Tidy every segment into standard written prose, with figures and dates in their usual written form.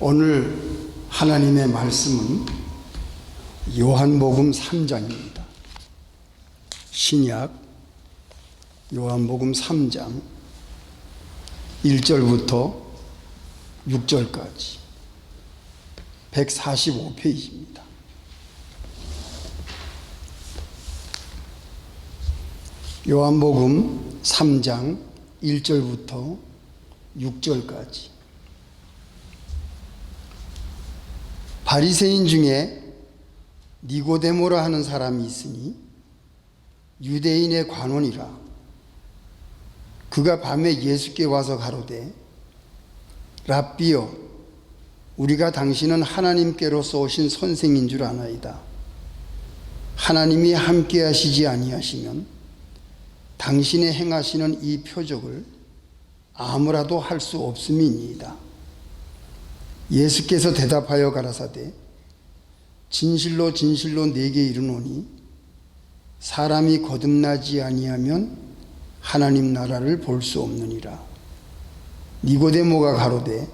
오늘 하나님의 말씀은 요한복음 3장입니다. 신약 요한복음 3장 1절부터 6절까지 145페이지입니다. 요한복음 3장 1절부터 6절까지. 바리새인 중에 니고데모라 하는 사람이 있으니 유대인의 관원이라. 그가 밤에 예수께 와서 가로되, 랍비여, 우리가 당신은 하나님께로서 오신 선생인 줄 아나이다. 하나님이 함께 하시지 아니하시면 당신의 행하시는 이 표적을 아무라도 할 수 없음이니이다. 예수께서 대답하여 가라사대, 진실로 진실로 네게 이르노니 사람이 거듭나지 아니하면 하나님 나라를 볼 수 없느니라. 니고데모가 가로되,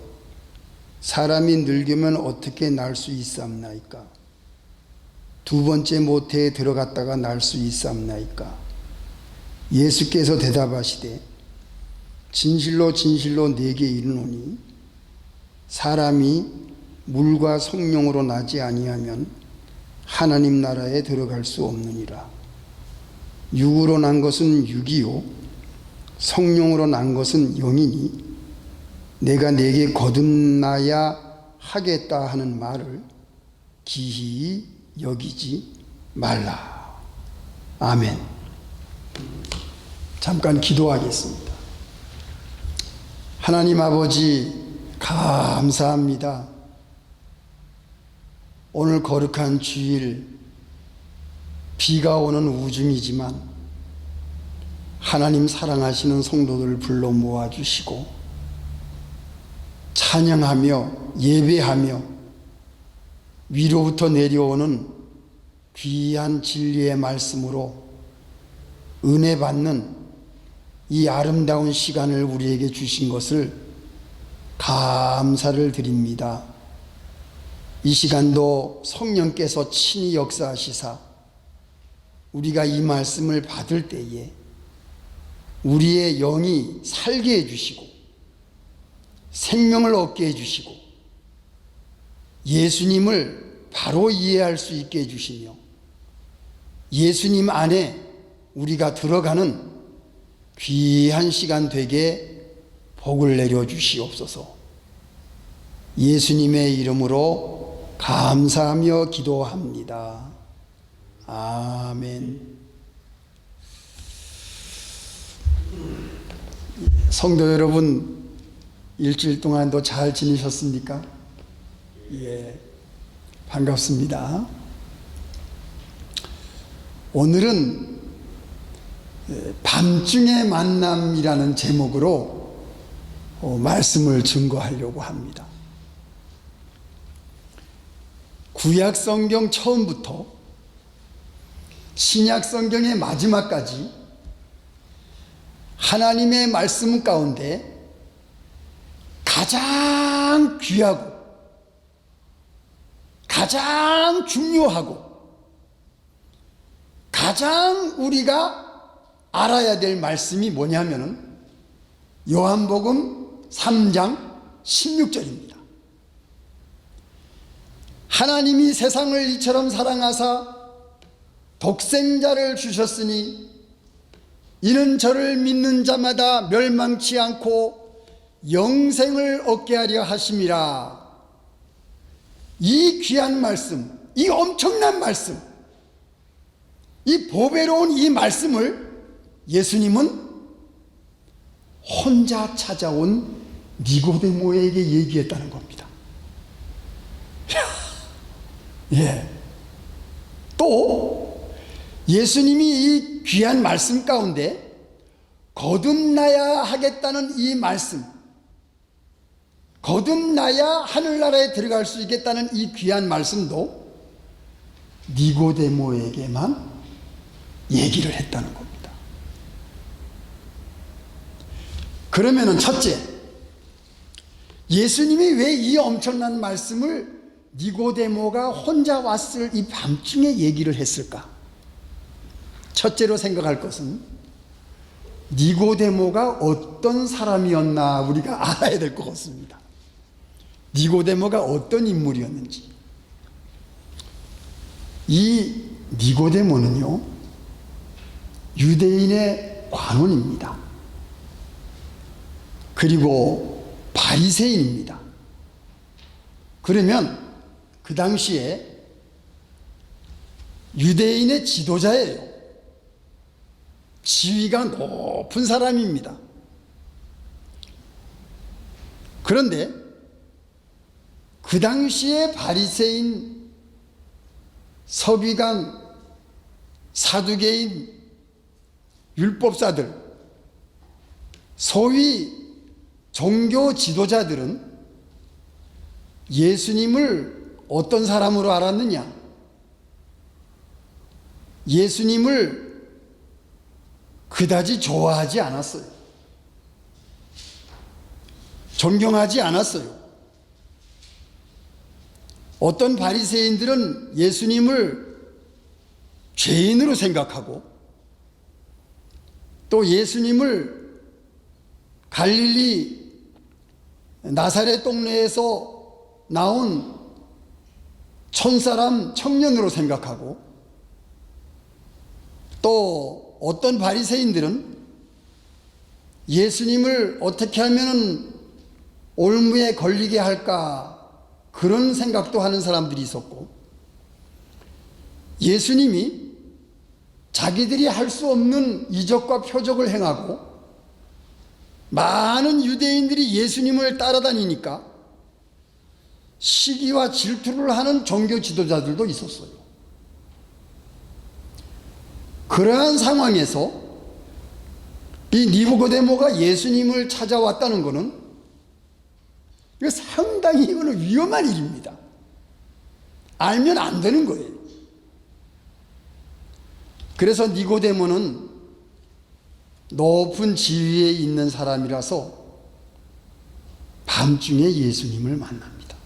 사람이 늙으면 어떻게 날 수 있사옵나이까? 두 번째 모태에 들어갔다가 날 수 있사옵나이까? 예수께서 대답하시되, 진실로 진실로 네게 이르노니 사람이 물과 성령으로 나지 아니하면 하나님 나라에 들어갈 수 없느니라. 육으로 난 것은 육이요 성령으로 난 것은 영이니 내가 네게 거듭나야 하겠다 하는 말을 기히 여기지 말라. 아멘. 잠깐 기도하겠습니다. 하나님 아버지, 감사합니다. 오늘 거룩한 주일, 비가 오는 우중이지만 하나님 사랑하시는 성도들을 불러 모아주시고 찬양하며 예배하며 위로부터 내려오는 귀한 진리의 말씀으로 은혜 받는 이 아름다운 시간을 우리에게 주신 것을 감사를 드립니다. 이 시간도 성령께서 친히 역사하시사 우리가 이 말씀을 받을 때에 우리의 영이 살게 해주시고 생명을 얻게 해주시고 예수님을 바로 이해할 수 있게 해주시며 예수님 안에 우리가 들어가는 귀한 시간 되게 복을 내려주시옵소서. 예수님의 이름으로 감사하며 기도합니다. 아멘. 성도 여러분, 일주일 동안도 잘 지내셨습니까? 예, 반갑습니다. 오늘은 밤중의 만남이라는 제목으로 말씀을 증거하려고 합니다. 구약 성경 처음부터 신약 성경의 마지막까지 하나님의 말씀 가운데 가장 귀하고 가장 중요하고 가장 우리가 알아야 될 말씀이 뭐냐면은 요한복음 3장 16절입니다. 하나님이 세상을 이처럼 사랑하사 독생자를 주셨으니 이는 저를 믿는 자마다 멸망치 않고 영생을 얻게 하려 하심이라. 이 귀한 말씀, 이 엄청난 말씀, 이 보배로운 이 말씀을 예수님은 혼자 찾아온 니고데모에게 얘기했다는 겁니다. 예. 또 예수님이 이 귀한 말씀 가운데 거듭나야 하겠다는 이 말씀, 거듭나야 하늘나라에 들어갈 수 있겠다는 이 귀한 말씀도 니고데모에게만 얘기를 했다는 겁니다. 그러면은 첫째, 예수님이 왜 이 엄청난 말씀을 니고데모가 혼자 왔을 이 밤중에 얘기를 했을까? 첫째로 생각할 것은 니고데모가 어떤 사람이었나 우리가 알아야 될 것 같습니다. 니고데모가 어떤 인물이었는지. 이 니고데모는요, 유대인의 관원입니다. 그리고 바리새인입니다. 그러면 그 당시에 유대인의 지도자예요. 지위가 높은 사람입니다. 그런데 그 당시에 바리새인, 서기관, 사두개인, 율법사들, 소위 종교 지도자들은 예수님을 어떤 사람으로 알았느냐? 예수님을 그다지 좋아하지 않았어요. 존경하지 않았어요. 어떤 바리새인들은 예수님을 죄인으로 생각하고, 또 예수님을 갈릴리 나사렛 동네에서 나온 촌사람 청년으로 생각하고, 또 어떤 바리새인들은 예수님을 어떻게 하면 올무에 걸리게 할까, 그런 생각도 하는 사람들이 있었고, 예수님이 자기들이 할 수 없는 이적과 표적을 행하고 많은 유대인들이 예수님을 따라다니니까 시기와 질투를 하는 종교 지도자들도 있었어요. 그러한 상황에서 이 니고데모가 예수님을 찾아왔다는 것은 이거 상당히 이거는 위험한 일입니다. 알면 안 되는 거예요. 그래서 니고데모는 높은 지위에 있는 사람이라서 밤중에 예수님을 만납니다.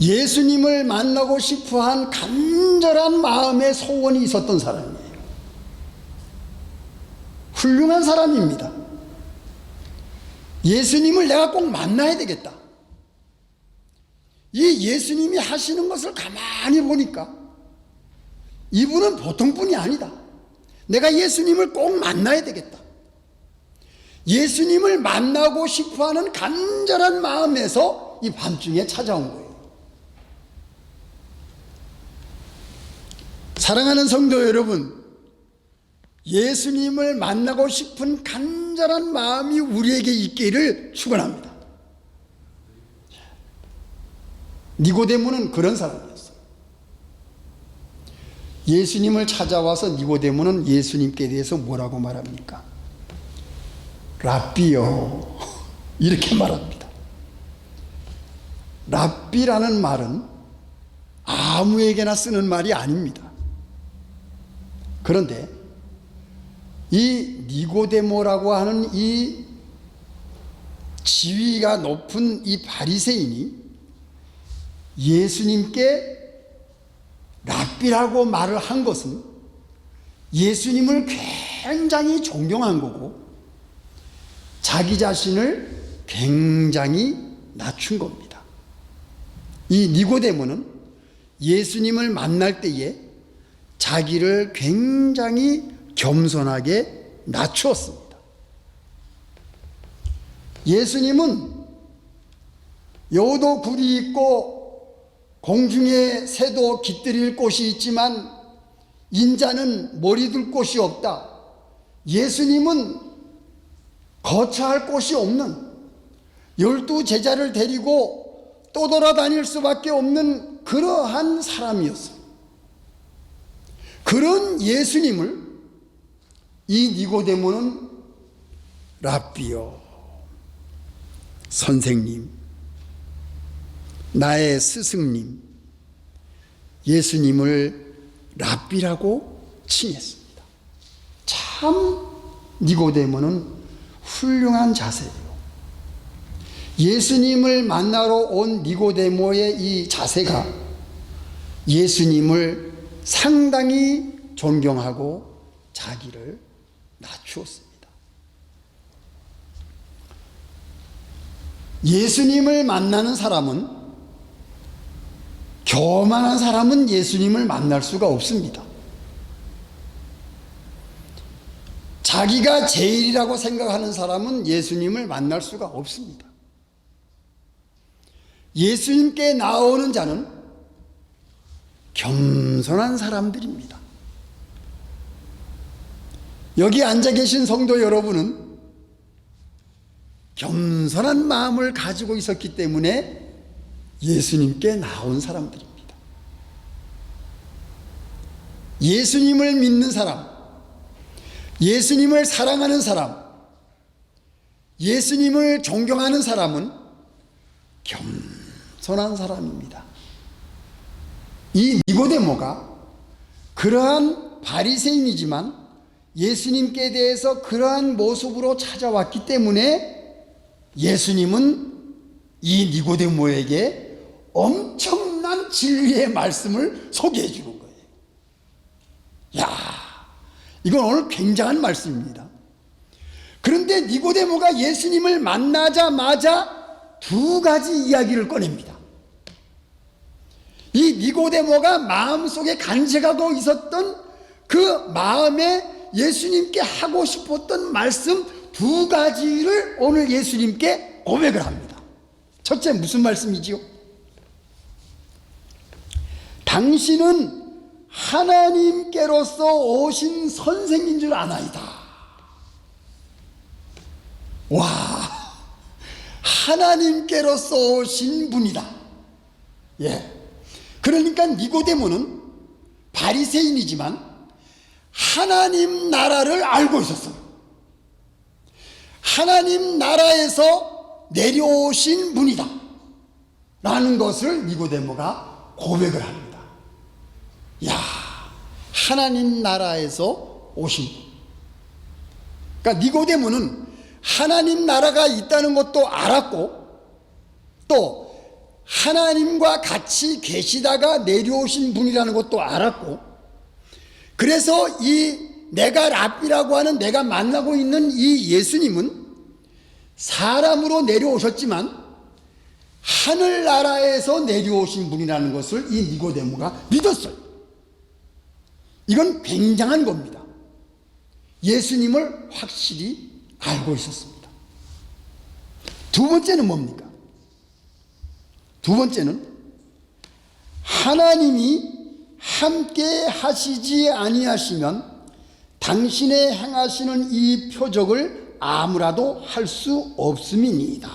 예수님을 만나고 싶어한 간절한 마음의 소원이 있었던 사람이에요. 훌륭한 사람입니다. 예수님을 내가 꼭 만나야 되겠다. 이 예수님이 하시는 것을 가만히 보니까 이분은 보통 분이 아니다. 내가 예수님을 꼭 만나야 되겠다. 예수님을 만나고 싶어하는 간절한 마음에서 이 밤중에 찾아온 거예요. 사랑하는 성도 여러분, 예수님을 만나고 싶은 간절한 마음이 우리에게 있기를 축원합니다. 니고데모는 그런 사람이었어요. 예수님을 찾아와서 니고데모는 예수님께 대해서 뭐라고 말합니까? 랍비요, 이렇게 말합니다. 랍비라는 말은 아무에게나 쓰는 말이 아닙니다. 그런데 이 니고데모라고 하는 이 지위가 높은 이 바리새인이 예수님께 랍비라고 말을 한 것은 예수님을 굉장히 존경한 거고 자기 자신을 굉장히 낮춘 겁니다. 이 니고데모는 예수님을 만날 때에 자기를 굉장히 겸손하게 낮추었습니다. 예수님은 여우도 굴이 있고 공중에 새도 깃들일 곳이 있지만 인자는 머리 둘 곳이 없다. 예수님은 거처할 곳이 없는 12 제자를 데리고 떠돌아다닐 수밖에 없는 그러한 사람이었어요. 그런 예수님을 이 니고데모는 랍비요, 선생님, 나의 스승님, 예수님을 랍비라고 칭했습니다. 참 니고데모는 훌륭한 자세예요. 예수님을 만나러 온 니고데모의 이 자세가 예수님을 상당히 존경하고 자기를 낮추었습니다. 예수님을 만나는 사람은, 교만한 사람은 예수님을 만날 수가 없습니다. 자기가 제일이라고 생각하는 사람은 예수님을 만날 수가 없습니다. 예수님께 나오는 자는 겸손한 사람들입니다. 여기 앉아 계신 성도 여러분은 겸손한 마음을 가지고 있었기 때문에 예수님께 나온 사람들입니다. 예수님을 믿는 사람, 예수님을 사랑하는 사람, 예수님을 존경하는 사람은 겸손한 사람입니다. 이 니고데모가 그러한 바리새인이지만 예수님께 대해서 그러한 모습으로 찾아왔기 때문에 예수님은 이 니고데모에게 엄청난 진리의 말씀을 소개해 주는 거예요. 야, 이건 오늘 굉장한 말씀입니다. 그런데 니고데모가 예수님을 만나자마자 두 가지 이야기를 꺼냅니다. 이 니고데모가 마음속에 간직하고 있었던 그 마음에 예수님께 하고 싶었던 말씀 두 가지를 오늘 예수님께 고백을 합니다. 첫째, 무슨 말씀이지요? 당신은 하나님께로서 오신 선생인 줄 아나이다. 와, 하나님께로서 오신 분이다. 예. 그러니까 니고데모는 바리새인이지만 하나님 나라를 알고 있었어요. 하나님 나라에서 내려오신 분이다 라는 것을 니고데모가 고백을 합니다. 야, 하나님 나라에서 오신 분. 그러니까 니고데모는 하나님 나라가 있다는 것도 알았고 또 하나님과 같이 계시다가 내려오신 분이라는 것도 알았고, 그래서 이 내가 랍비라고 하는 내가 만나고 있는 이 예수님은 사람으로 내려오셨지만 하늘나라에서 내려오신 분이라는 것을 이 니고데모가 믿었어요. 이건 굉장한 겁니다. 예수님을 확실히 알고 있었습니다. 두 번째는 뭡니까? 두 번째는 하나님이 함께 하시지 아니하시면 당신의 행하시는 이 표적을 아무라도 할 수 없음이니이다.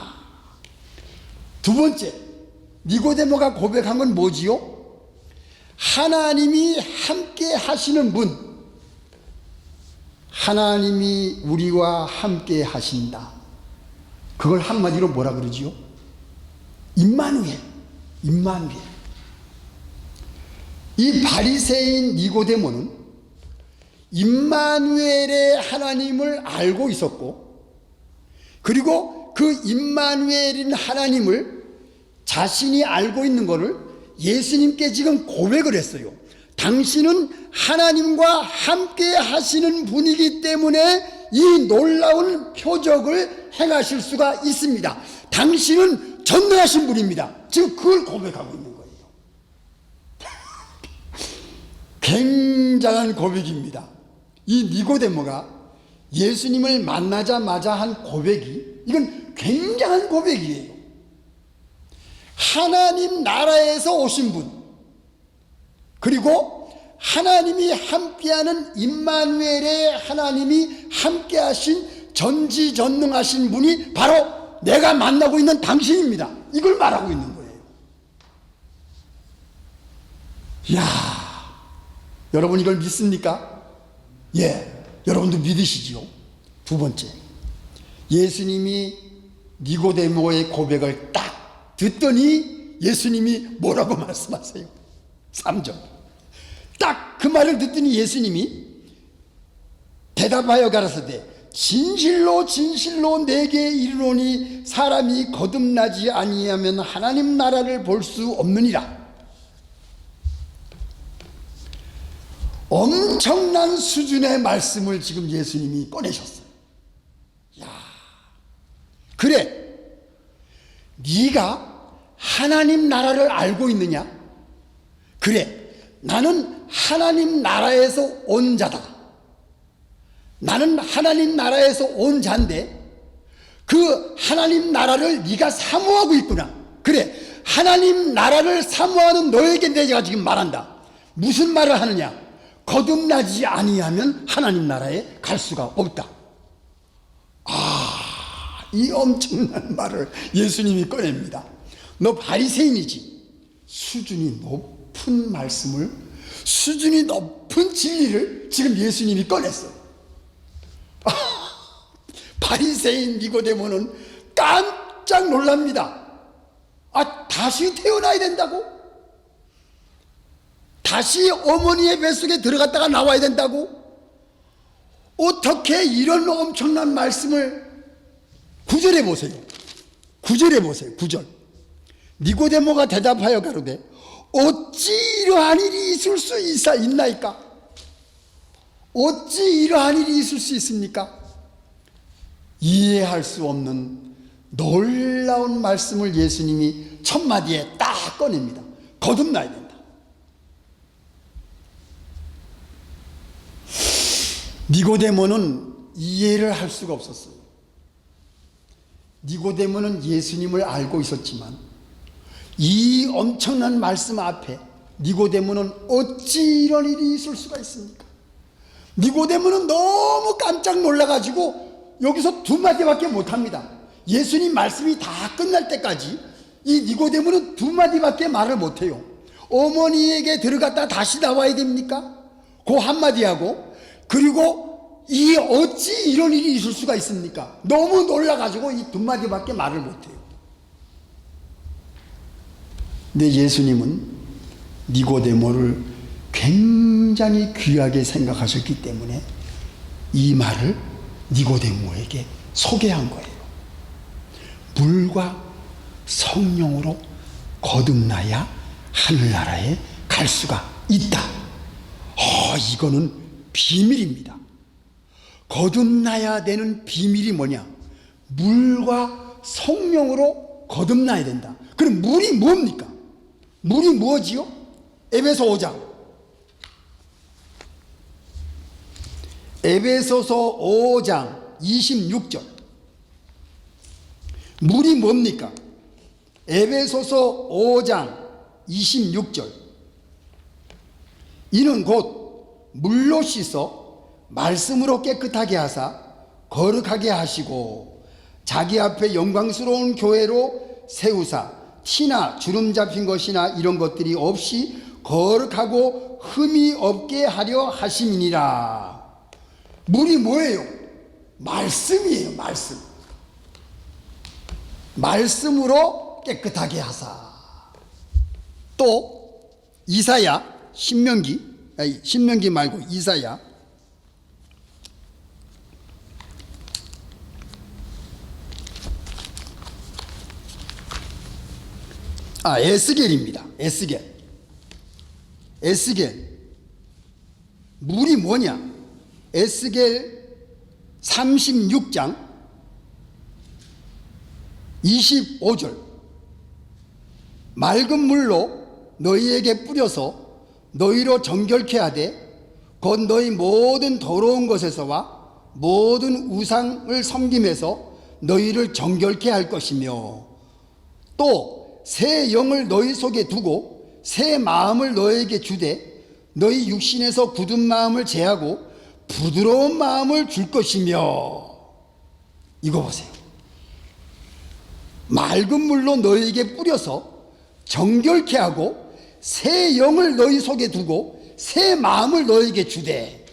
두 번째, 니고데모가 고백한 건 뭐지요? 하나님이 함께 하시는 분, 하나님이 우리와 함께 하신다. 그걸 한마디로 뭐라 그러지요? 임마누엘, 임마누엘. 이 바리새인 니고데모는 임마누엘의 하나님을 알고 있었고, 그리고 그 임마누엘인 하나님을 자신이 알고 있는 것을 예수님께 지금 고백을 했어요. 당신은 하나님과 함께 하시는 분이기 때문에 이 놀라운 표적을 행하실 수가 있습니다. 당신은 전능하신 분입니다. 지금 그걸 고백하고 있는 거예요. 굉장한 고백입니다. 이 니고데모가 예수님을 만나자마자 한 고백이, 이건 굉장한 고백이에요. 하나님 나라에서 오신 분, 그리고 하나님이 함께하는 임마누엘의 하나님이 함께하신 전지전능하신 분이 바로 내가 만나고 있는 당신입니다. 이걸 말하고 있는 거예요. 이야, 여러분 이걸 믿습니까? 예, 여러분도 믿으시지요? 두 번째, 예수님이 니고데모의 고백을 딱 듣더니 예수님이 뭐라고 말씀하세요? 3절. 딱 그 말을 듣더니 예수님이 대답하여 가라사대 진실로 진실로 내게 이르노니 사람이 거듭나지 아니하면 하나님 나라를 볼 수 없느니라. 엄청난 수준의 말씀을 지금 예수님이 꺼내셨어요. 야, 그래, 네가 하나님 나라를 알고 있느냐? 그래, 나는 하나님 나라에서 온 자다. 나는 하나님 나라에서 온 자인데 그 하나님 나라를 네가 사모하고 있구나. 그래, 하나님 나라를 사모하는 너에게 내가 지금 말한다. 무슨 말을 하느냐? 거듭나지 아니하면 하나님 나라에 갈 수가 없다. 이 엄청난 말을 예수님이 꺼냅니다. 너 바리새인이지. 수준이 높은 말씀을, 수준이 높은 진리를 지금 예수님이 꺼냈어요. 바리새인 니고데모는 깜짝 놀랍니다. 다시 태어나야 된다고? 다시 어머니의 뱃속에 들어갔다가 나와야 된다고? 어떻게 이런 엄청난 말씀을, 9절에 보세요. 9절에 보세요. 9절. 니고데모가 대답하여 가로되 어찌 이러한 일이 있을 수 있나이까? 어찌 이러한 일이 있을 수 있습니까? 이해할 수 없는 놀라운 말씀을 예수님이 첫 마디에 딱 꺼냅니다. 거듭나야 된다. 니고데모는 이해를 할 수가 없었어요. 니고데모는 예수님을 알고 있었지만 이 엄청난 말씀 앞에 니고데모는 어찌 이런 일이 있을 수가 있습니까? 니고데모는 너무 깜짝 놀라가지고 여기서 두 마디밖에 못합니다. 예수님 말씀이 다 끝날 때까지 이 니고데모는 두 마디밖에 말을 못해요. 어머니에게 들어갔다 다시 나와야 됩니까? 그 한마디 하고, 그리고 이 어찌 이런 일이 있을 수가 있습니까? 너무 놀라가지고 이 두 마디밖에 말을 못해요. 근데 예수님은 니고데모를 굉장히 귀하게 생각하셨기 때문에 이 말을 니고데모에게 소개한 거예요. 물과 성령으로 거듭나야 하늘나라에 갈 수가 있다. 이거는 비밀입니다. 거듭나야 되는 비밀이 뭐냐? 물과 성령으로 거듭나야 된다. 그럼 물이 뭡니까? 물이 뭐지요? 에베소 5장. 에베소서 5장 26절. 물이 뭡니까? 에베소서 5장 26절. 이는 곧 물로 씻어 말씀으로 깨끗하게 하사 거룩하게 하시고 자기 앞에 영광스러운 교회로 세우사 티나 주름 잡힌 것이나 이런 것들이 없이 거룩하고 흠이 없게 하려 하심이니라. 물이 뭐예요? 말씀이에요. 말씀. 말씀으로 깨끗하게 하사. 또 이사야, 신명기 말고 이사야 에스겔입니다. 에스겔. 물이 뭐냐? 에스겔 36장 25절. 맑은 물로 너희에게 뿌려서 너희로 정결케 하되 곧 너희 모든 더러운 것에서와 모든 우상을 섬김에서 너희를 정결케 할 것이며 또 새 영을 너희 속에 두고 새 마음을 너희에게 주되 너희 육신에서 굳은 마음을 제하고 부드러운 마음을 줄 것이며. 이거 보세요. 맑은 물로 너희에게 뿌려서 정결케 하고 새 영을 너희 속에 두고 새 마음을 너희에게 주되.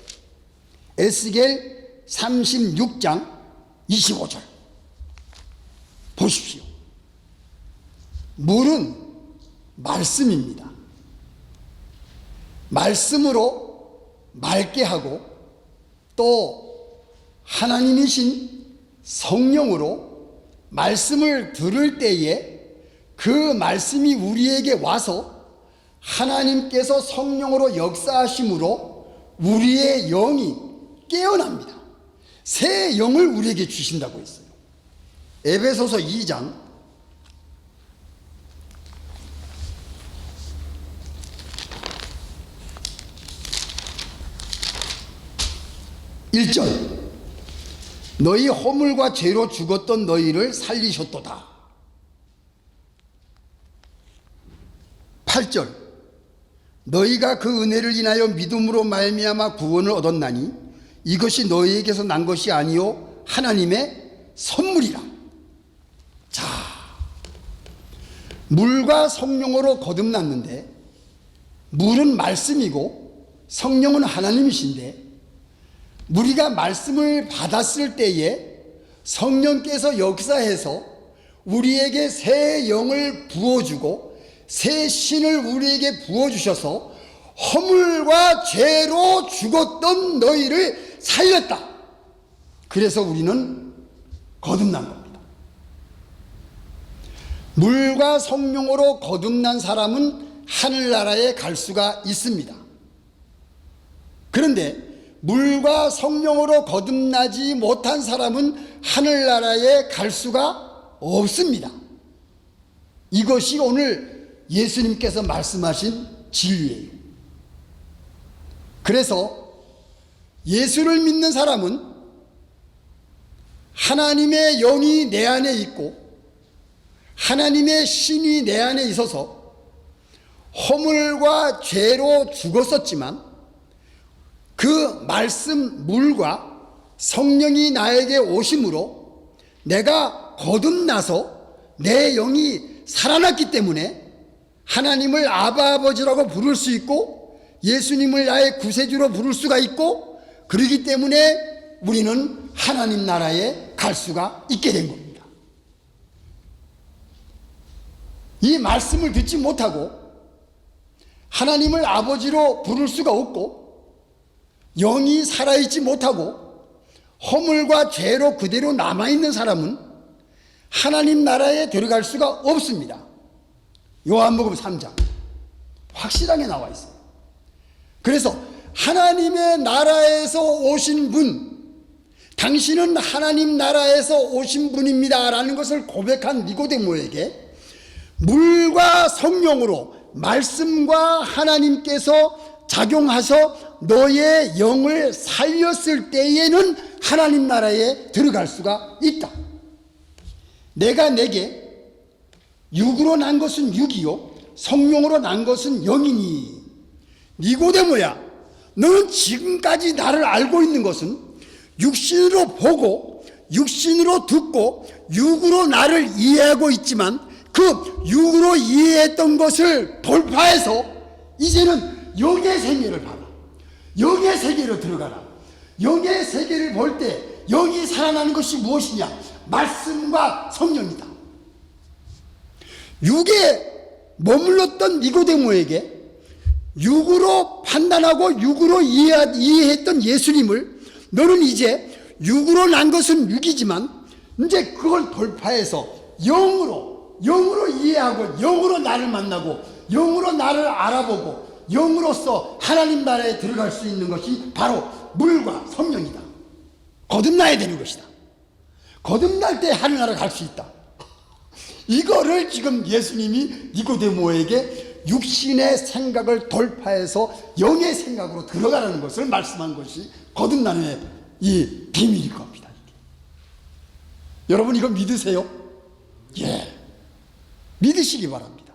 에스겔 36장 25절 보십시오. 물은 말씀입니다. 말씀으로 맑게 하고 또 하나님이신 성령으로 말씀을 들을 때에 그 말씀이 우리에게 와서 하나님께서 성령으로 역사하심으로 우리의 영이 깨어납니다. 새 영을 우리에게 주신다고 했어요. 에베소서 2장 1절, 너희 허물과 죄로 죽었던 너희를 살리셨도다. 8절, 너희가 그 은혜를 인하여 믿음으로 말미암아 구원을 얻었나니 이것이 너희에게서 난 것이 아니요 하나님의 선물이라. 자, 물과 성령으로 거듭났는데, 물은 말씀이고 성령은 하나님이신데, 우리가 말씀을 받았을 때에 성령께서 역사해서 우리에게 새 영을 부어주고 새 신을 우리에게 부어주셔서 허물과 죄로 죽었던 너희를 살렸다. 그래서 우리는 거듭난 겁니다. 물과 성령으로 거듭난 사람은 하늘나라에 갈 수가 있습니다. 그런데 물과 성령으로 거듭나지 못한 사람은 하늘나라에 갈 수가 없습니다. 이것이 오늘 예수님께서 말씀하신 진리예요. 그래서 예수를 믿는 사람은 하나님의 영이 내 안에 있고 하나님의 신이 내 안에 있어서 허물과 죄로 죽었었지만 그 말씀 물과 성령이 나에게 오심으로 내가 거듭나서 내 영이 살아났기 때문에 하나님을 아바 아버지라고 부를 수 있고 예수님을 나의 구세주로 부를 수가 있고, 그러기 때문에 우리는 하나님 나라에 갈 수가 있게 된 겁니다. 이 말씀을 듣지 못하고 하나님을 아버지로 부를 수가 없고 영이 살아있지 못하고 허물과 죄로 그대로 남아있는 사람은 하나님 나라에 들어갈 수가 없습니다. 요한복음 3장 확실하게 나와 있어요. 그래서 하나님의 나라에서 오신 분, 당신은 하나님 나라에서 오신 분입니다 라는 것을 고백한 니고데모에게 물과 성령으로 말씀과 하나님께서 작용하셔 너의 영을 살렸을 때에는 하나님 나라에 들어갈 수가 있다. 내가 내게 육으로 난 것은 육이요 성령으로 난 것은 영이니. 니고데모야, 너는 지금까지 나를 알고 있는 것은 육신으로 보고 육신으로 듣고 육으로 나를 이해하고 있지만 그 육으로 이해했던 것을 돌파해서 이제는 영의 세계를 봐라. 영의 세계로 들어가라. 영의 세계를 볼 때 영이 살아나는 것이 무엇이냐? 말씀과 성령이다. 육에 머물렀던 니고데모에게 육으로 판단하고 육으로 이해했던 예수님을 너는 이제 육으로 난 것은 육이지만 이제 그걸 돌파해서 영으로 이해하고 영으로 나를 만나고 영으로 나를 알아보고 영으로서 하나님 나라에 들어갈 수 있는 것이 바로 물과 성령이다. 거듭나야 되는 것이다. 거듭날 때 하늘나라 갈 수 있다. 이거를 지금 예수님이 니고데모에게 육신의 생각을 돌파해서 영의 생각으로 들어가라는 것을 말씀한 것이 거듭남의 이 비밀일 겁니다. 여러분 이거 믿으세요? 예, 믿으시기 바랍니다.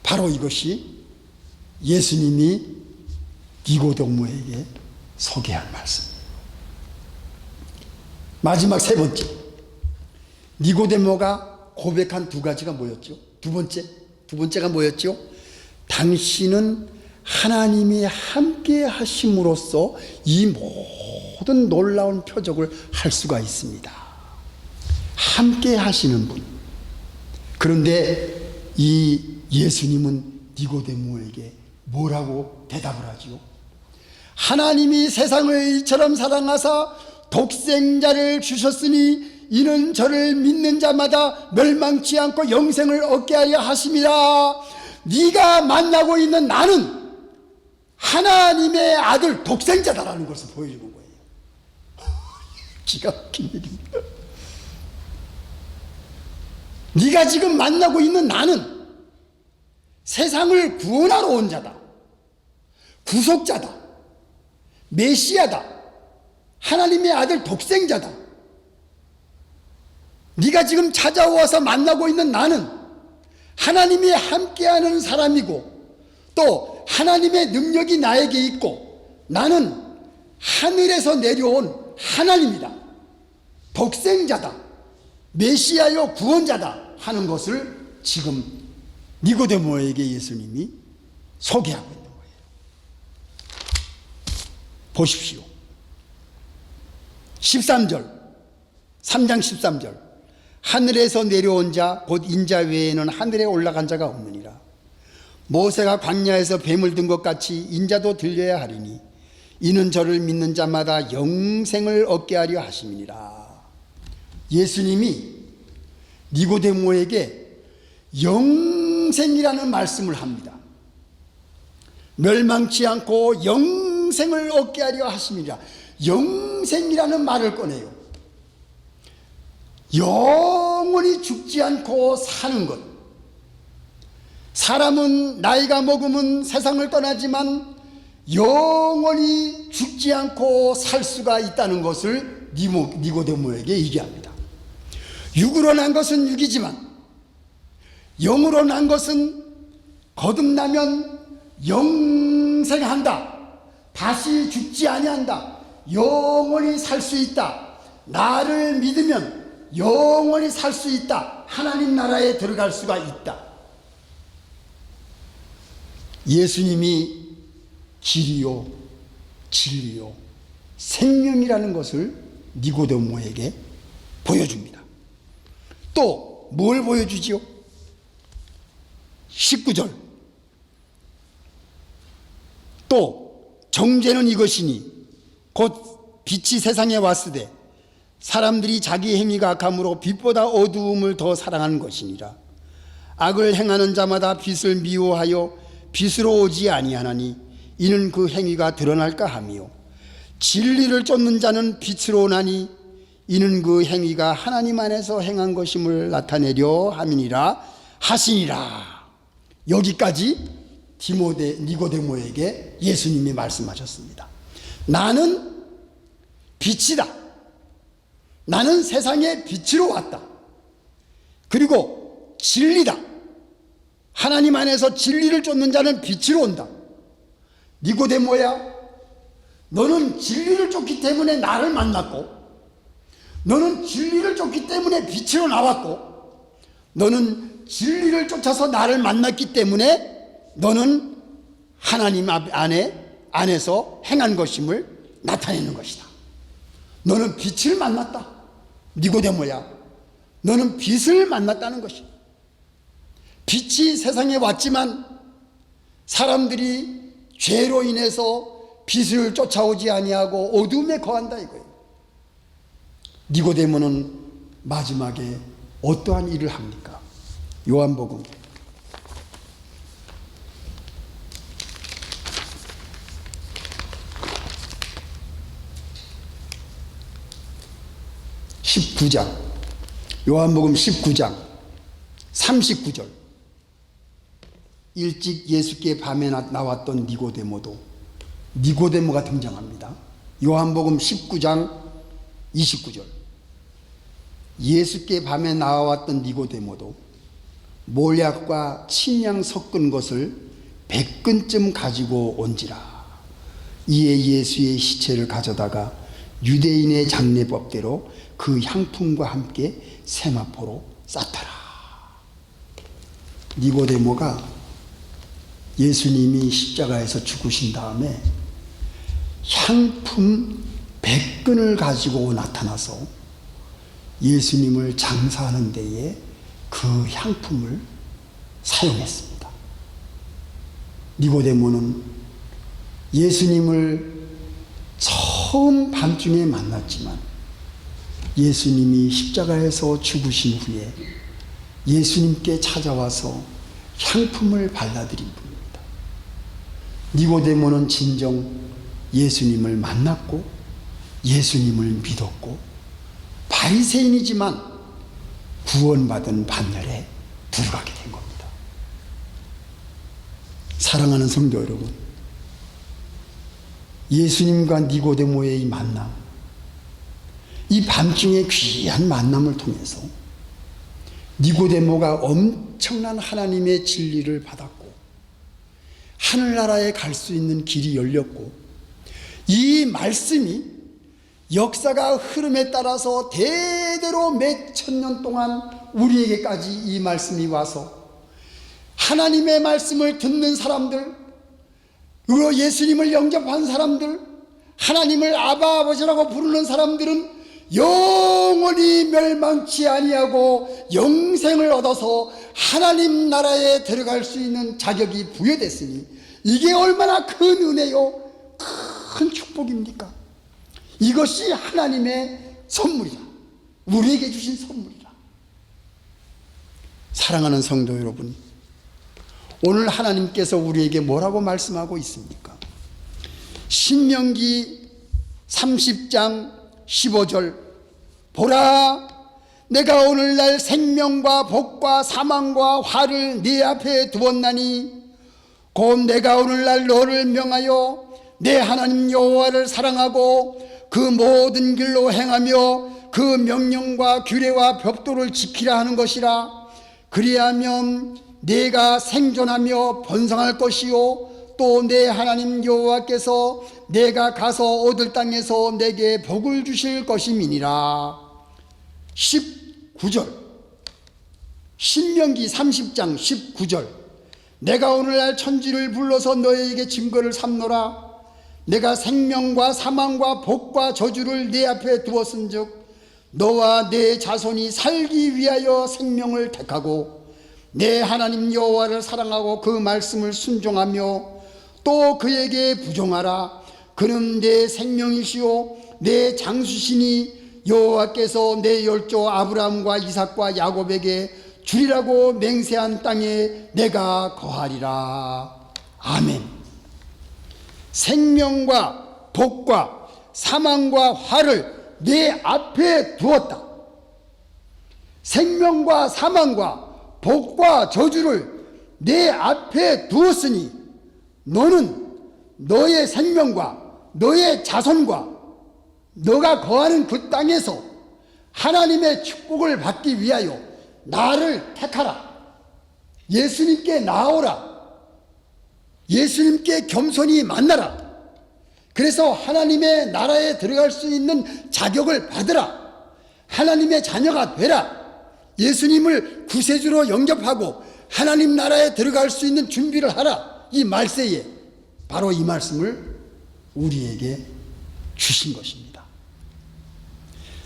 바로 이것이 예수님이 니고데모에게 소개한 말씀. 마지막 세 번째, 니고데모가 고백한 두 가지가 뭐였죠? 두 번째가 뭐였죠? 당신은 하나님이 함께 하심으로써 이 모든 놀라운 표적을 할 수가 있습니다. 함께 하시는 분. 그런데 이 예수님은 니고데모에게 뭐라고 대답을 하지요? 하나님이 세상을 이처럼 사랑하사 독생자를 주셨으니 이는 저를 믿는 자마다 멸망치 않고 영생을 얻게 하려 하심이라. 네가 만나고 있는 나는 하나님의 아들 독생자다라는 것을 보여주는 거예요. 기가 막힌 얘기입니다. 네가 지금 만나고 있는 나는 세상을 구원하러 온 자다, 구속자다, 메시아다, 하나님의 아들 독생자다. 네가 지금 찾아와서 만나고 있는 나는 하나님이 함께하는 사람이고 또 하나님의 능력이 나에게 있고 나는 하늘에서 내려온 하나님이다, 독생자다, 메시아요 구원자다 하는 것을 지금 니고데모에게 예수님이 소개하고 있는 거예요. 보십시오. 13절, 3장 13절. 하늘에서 내려온 자 곧 인자 외에는 하늘에 올라간 자가 없느니라. 모세가 광야에서 뱀을 든 것 같이 인자도 들려야 하리니 이는 저를 믿는 자마다 영생을 얻게 하려 하심이니라. 예수님이 니고데모에게 영생이라는 말씀을 합니다. 멸망치 않고 영생을 얻게 하려 하심이니라. 영생이라는 말을 꺼내요. 영원히 죽지 않고 사는 것. 사람은 나이가 먹으면 세상을 떠나지만 영원히 죽지 않고 살 수가 있다는 것을 니고데모에게 얘기합니다. 육으로 난 것은 육이지만 영으로 난 것은 거듭나면 영생한다, 다시 죽지 아니한다, 영원히 살 수 있다, 나를 믿으면 영원히 살 수 있다, 하나님 나라에 들어갈 수가 있다. 예수님이 길이요 진리요 생명이라는 것을 니고데모에게 보여줍니다. 또 뭘 보여주지요? 19절. 또 정죄는 이것이니 곧 빛이 세상에 왔으되 사람들이 자기 행위가 악함으로 빛보다 어두움을 더 사랑하는 것이니라. 악을 행하는 자마다 빛을 미워하여 빛으로 오지 아니하나니 이는 그 행위가 드러날까 함이요 진리를 쫓는 자는 빛으로 오나니 이는 그 행위가 하나님 안에서 행한 것임을 나타내려 함이니라 하시니라. 여기까지 니고데모에게 예수님이 말씀하셨습니다. 나는 빛이다. 나는 세상의 빛으로 왔다. 그리고 진리다. 하나님 안에서 진리를 쫓는 자는 빛으로 온다. 니고데모야, 너는 진리를 쫓기 때문에 나를 만났고, 너는 진리를 쫓기 때문에 빛으로 나왔고, 너는 진리를 쫓아서 나를 만났기 때문에 너는 하나님 안에서 행한 것임을 나타내는 것이다. 너는 빛을 만났다. 니고데모야, 너는 빛을 만났다는 것이다. 빛이 세상에 왔지만 사람들이 죄로 인해서 빛을 쫓아오지 아니하고 어둠에 거한다 이거예요. 니고데모는 마지막에 어떠한 일을 합니까? 요한복음 19장, 요한복음 19장 39절. 일찍 예수께 밤에 나왔던 니고데모가 등장합니다. 요한복음 19장 29절. 예수께 밤에 나왔던 니고데모도 몰약과 침향 섞은 것을 100근쯤 가지고 온지라. 이에 예수의 시체를 가져다가 유대인의 장례법대로 그 향품과 함께 세마포로 쌌더라. 니고데모가 예수님이 십자가에서 죽으신 다음에 향품 100근을 가지고 나타나서 예수님을 장사하는 데에 그 향품을 사용했습니다. 니고데모는 예수님을 처음 밤중에 만났지만 예수님이 십자가에서 죽으신 후에 예수님께 찾아와서 향품을 발라드린 분입니다. 니고데모는 진정 예수님을 만났고 예수님을 믿었고 바리새인이지만 구원받은 반열에 들어가게 된 겁니다. 사랑하는 성도 여러분, 예수님과 니고데모의 이 만남, 이 밤중에 귀한 만남을 통해서 니고데모가 엄청난 하나님의 진리를 받았고 하늘나라에 갈 수 있는 길이 열렸고, 이 말씀이 역사가 흐름에 따라서 대대로 몇 천년 동안 우리에게까지 이 말씀이 와서 하나님의 말씀을 듣는 사람들, 그리고 예수님을 영접한 사람들, 하나님을 아바 아버지라고 부르는 사람들은 영원히 멸망치 아니하고 영생을 얻어서 하나님 나라에 들어갈 수 있는 자격이 부여됐으니 이게 얼마나 큰 은혜요, 큰 축복입니까? 이것이 하나님의 선물이다. 우리에게 주신 선물이다. 사랑하는 성도 여러분, 오늘 하나님께서 우리에게 뭐라고 말씀하고 있습니까? 신명기 30장 15절, 보라, 내가 오늘날 생명과 복과 사망과 화를 네 앞에 두었나니 곧 내가 오늘날 너를 명하여 내 하나님 여호와를 사랑하고 그 모든 길로 행하며 그 명령과 규례와 법도를 지키라 하는 것이라. 그리하면 내가 생존하며 번성할 것이요 또 내 하나님 여호와께서 내가 가서 얻을 땅에서 내게 복을 주실 것임이니라. 19절, 신명기 30장 19절, 내가 오늘날 천지를 불러서 너희에게 증거를 삼노라. 내가 생명과 사망과 복과 저주를 네 앞에 두었은즉 너와 네 자손이 살기 위하여 생명을 택하고 내 하나님 여호와를 사랑하고 그 말씀을 순종하며 또 그에게 부종하라. 그는 내 생명이시오 내 장수시니 여호와께서 내 열조 아브라함과 이삭과 야곱에게 주리라고 맹세한 땅에 내가 거하리라. 아멘. 생명과 복과 사망과 화를 내 앞에 두었다. 생명과 사망과 복과 저주를 내 앞에 두었으니 너는 너의 생명과 너의 자손과 너가 거하는 그 땅에서 하나님의 축복을 받기 위하여 나를 택하라. 예수님께 나아오라. 예수님께 겸손히 만나라. 그래서 하나님의 나라에 들어갈 수 있는 자격을 받으라. 하나님의 자녀가 되라. 예수님을 구세주로 영접하고 하나님 나라에 들어갈 수 있는 준비를 하라. 이 말세에 바로 이 말씀을 우리에게 주신 것입니다.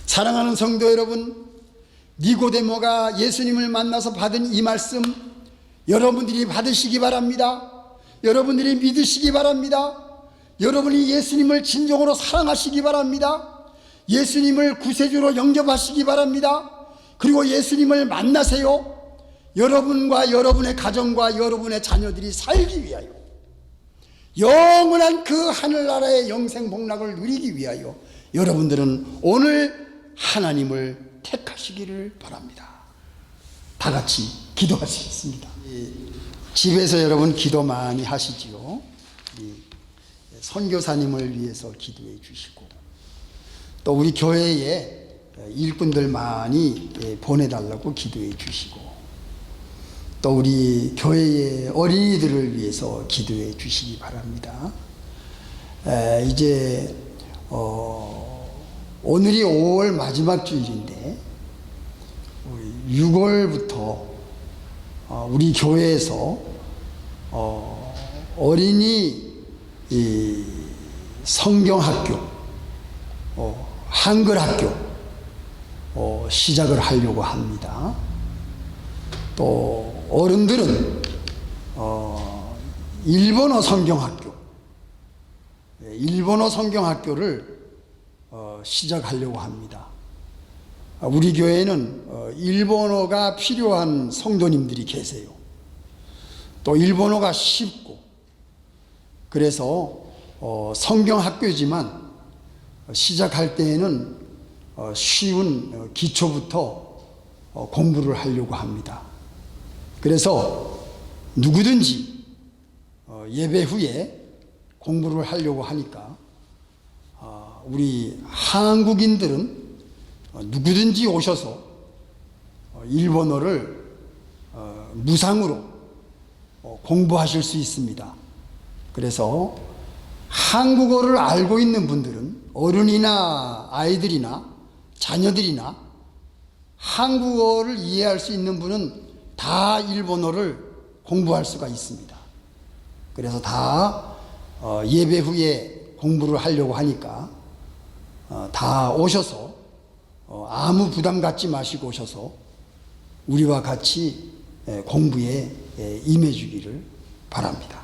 사랑하는 성도 여러분, 니고데모가 예수님을 만나서 받은 이 말씀 여러분들이 받으시기 바랍니다. 여러분들이 믿으시기 바랍니다. 여러분이 예수님을 진정으로 사랑하시기 바랍니다. 예수님을 구세주로 영접하시기 바랍니다. 그리고 예수님을 만나세요. 여러분과 여러분의 가정과 여러분의 자녀들이 살기 위하여, 영원한 그 하늘나라의 영생복락을 누리기 위하여 여러분들은 오늘 하나님을 택하시기를 바랍니다. 다 같이 기도하시겠습니다. 집에서 여러분 기도 많이 하시지요. 선교사님을 위해서 기도해 주시고 또 우리 교회에 일꾼들 많이 보내달라고 기도해 주시고 또 우리 교회의 어린이들을 위해서 기도해 주시기 바랍니다. 이제 오늘이 5월 마지막 주일인데 6월부터 우리 교회에서 어린이 성경학교, 한글학교 시작을 하려고 합니다. 또 어른들은 일본어 성경학교를 시작하려고 합니다. 우리 교회에는 일본어가 필요한 성도님들이 계세요. 또 일본어가 쉽고, 그래서 성경학교지만 시작할 때에는 쉬운 기초부터 공부를 하려고 합니다. 그래서 누구든지 예배 후에 공부를 하려고 하니까 우리 한국인들은 누구든지 오셔서 일본어를 무상으로 공부하실 수 있습니다. 그래서 한국어를 알고 있는 분들은 어른이나 아이들이나 자녀들이나 한국어를 이해할 수 있는 분은 다 일본어를 공부할 수가 있습니다. 그래서 다 예배 후에 공부를 하려고 하니까 다 오셔서 아무 부담 갖지 마시고 오셔서 우리와 같이 공부에 임해 주기를 바랍니다.